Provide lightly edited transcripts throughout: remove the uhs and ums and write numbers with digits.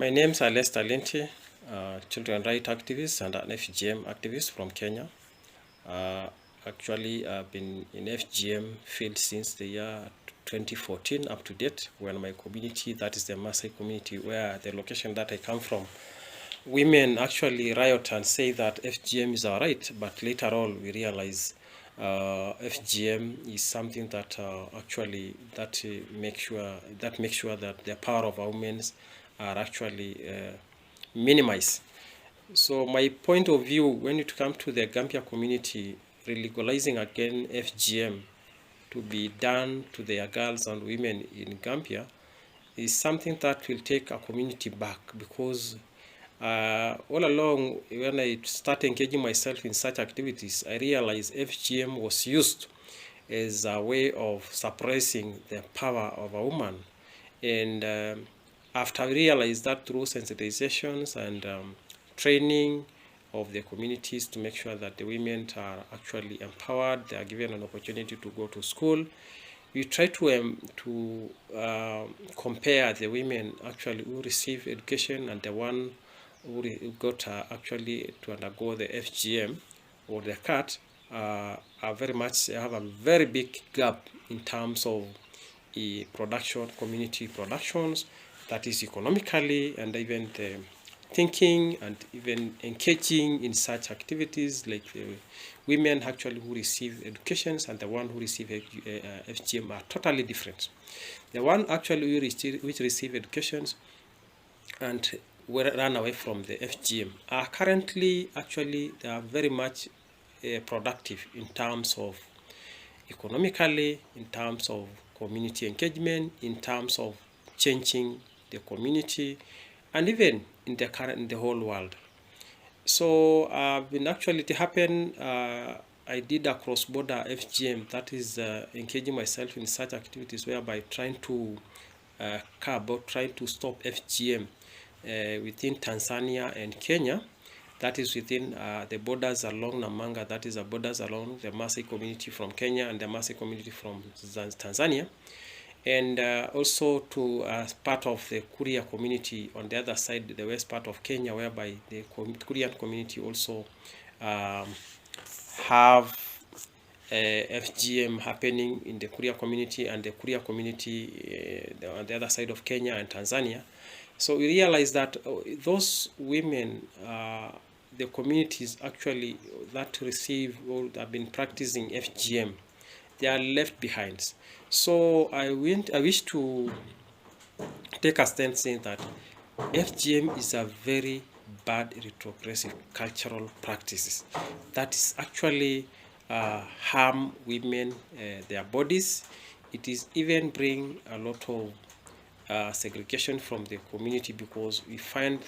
My name's Lester Linti, children rights activist and an FGM activist from Kenya. Actually, I've been in FGM field since the year 2014 up to date, when my community, that is the Maasai community, where the location that I come from, women actually riot and say that FGM is all right, but later on we realize FGM is something that makes sure that the power of our women are actually minimized. So my point of view, when it comes to the Gambia community, legalizing again FGM to be done to their girls and women in Gambia is something that will take a community back, because all along when I started engaging myself in such activities, I realized FGM was used as a way of suppressing the power of a woman. And after I realized that through sensitizations and training of the communities to make sure that the women are actually empowered, they are given an opportunity to go to school, we try to compare the women actually who receive education and the one who got actually to undergo the FGM or the CAT are very much have a very big gap in terms of production, community productions, that is economically, and even the thinking and even engaging in such activities. Like women actually who receive educations and the one who receive FGM are totally different. The one actually which receive educations and run away from the FGM are currently actually they are very much productive in terms of economically, in terms of community engagement, in terms of changing the community, and even in the whole world. So when actually it happened, I did a cross-border FGM, that is engaging myself in such activities whereby trying to trying to stop FGM within Tanzania and Kenya, that is within the borders along Namanga, that is the borders along the Maasai community from Kenya and the Maasai community from Tanzania, and also to part of the Kuria community on the other side, the west part of Kenya, whereby the Kurian community also have FGM happening in the Kuria community and the Kuria community on the other side of Kenya and Tanzania. So we realize that those women, the communities actually that receive or have been practicing FGM, they are left behind. So I wish to take a stand saying that FGM is a very bad retrogressive cultural practices that is actually harm women, their bodies. It is even bring a lot of segregation from the community, because we find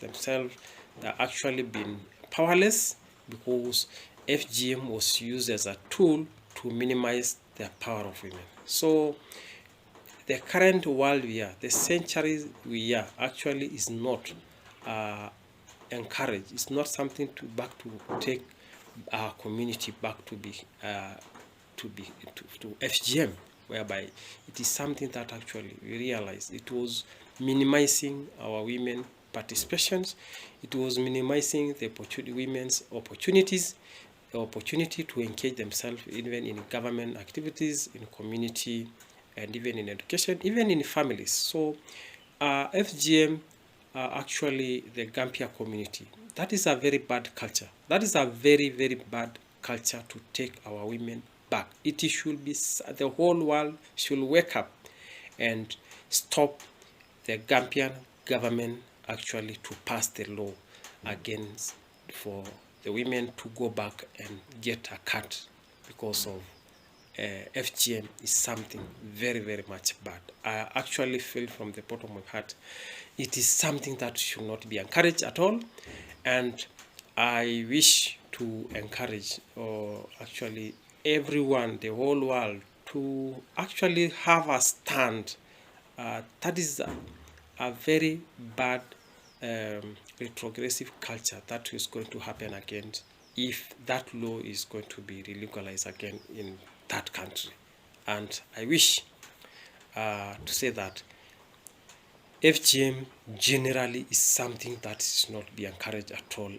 themselves that actually been powerless, because FGM was used as a tool to minimize the power of women. So the current world we are, the centuries we are, actually is not encouraged. It's not something to take our community back to FGM, whereby it is something that actually we realize it was minimizing our women participations, it was minimizing the women's opportunities, the opportunity to engage themselves even in government activities, in community, and even in education, even in families. So FGM actually the Gambia community, that is a very bad culture. That is a very, very bad culture to take our women back. It should be, the whole world should wake up and stop the Gambian government actually to pass the law against for the women to go back and get a cut, because of FGM is something very, very much bad. I actually feel from the bottom of my heart it is something that should not be encouraged at all, and I wish to encourage actually everyone, the whole world, to actually have a stand. That is a very bad retrogressive culture that is going to happen again if that law is going to be legalized again in that country. And I wish to say that FGM generally is something that is not be encouraged at all.